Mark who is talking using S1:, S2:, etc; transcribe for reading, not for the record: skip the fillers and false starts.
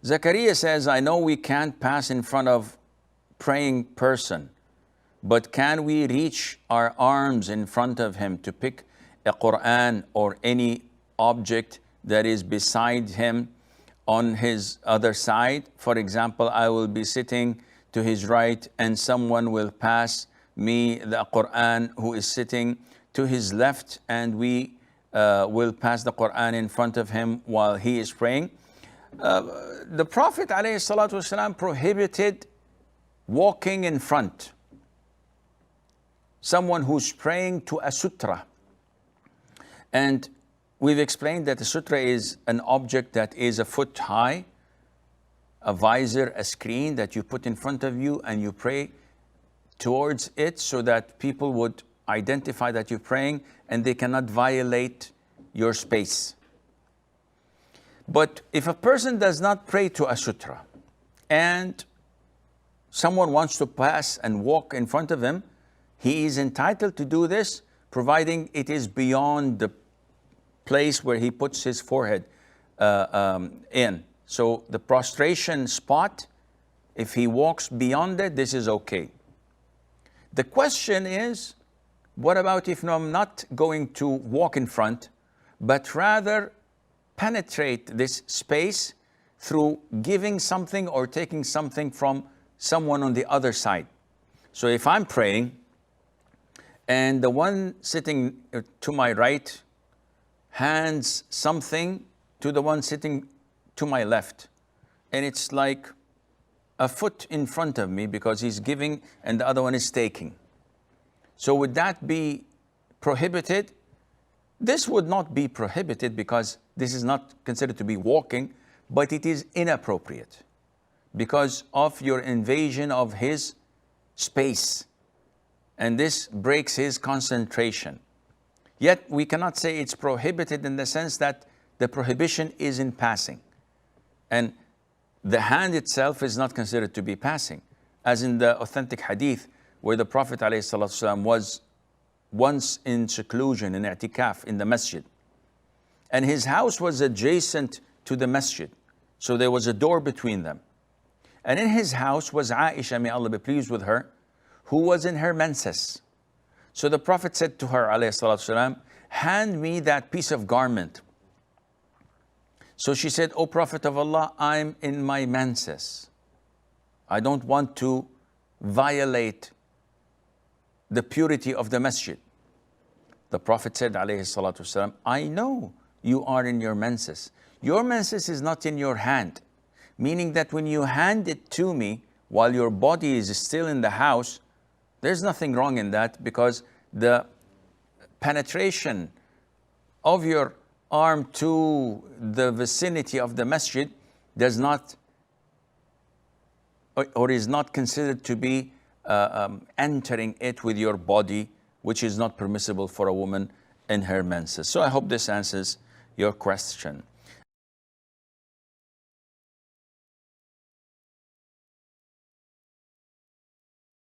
S1: Zakaria says, I know we can't pass in front of praying person, but can we reach our arms in front of him to pick a Quran or any object that is beside him on his other side? For example, I will be sitting to his right and someone will pass me the Quran who is sitting to his left, and we will pass the Quran in front of him while he is praying. The Prophet ﷺ prohibited walking in front. Someone who's praying to a sutra. And we've explained that a sutra is an object that is a foot high, a visor, a screen that you put in front of you and you pray towards it so that people would identify that you're praying and they cannot violate your space. But if a person does not pray to a sutra and someone wants to pass and walk in front of him, he is entitled to do this, providing it is beyond the place where he puts his forehead in. So the prostration spot, if he walks beyond it, this is okay. The question is, what about if I'm not going to walk in front, but rather penetrate this space through giving something or taking something from someone on the other side? So if I'm praying and the one sitting to my right hands something to the one sitting to my left, and it's like a foot in front of me because he's giving and the other one is taking. So would that be prohibited? This would not be prohibited because this is not considered to be walking, but it is inappropriate because of your invasion of his space. And this breaks his concentration. Yet we cannot say it's prohibited in the sense that the prohibition is in passing. And the hand itself is not considered to be passing. As in the authentic hadith where the Prophet ﷺ was once in seclusion, in i'tikaf, in the masjid. And his house was adjacent to the masjid. So there was a door between them. And in his house was Aisha, may Allah be pleased with her, who was in her menses. So the Prophet said to her, ﷺ, hand me that piece of garment. So she said, O Prophet of Allah, I'm in my menses. I don't want to violate the purity of the masjid. The Prophet said, ﷺ, I know you are in your menses. Your menses is not in your hand. Meaning that when you hand it to me while your body is still in the house, there's nothing wrong in that because the penetration of your arm to the vicinity of the masjid does not or is not considered to be entering it with your body, which is not permissible for a woman in her menses. So I hope this answers your question.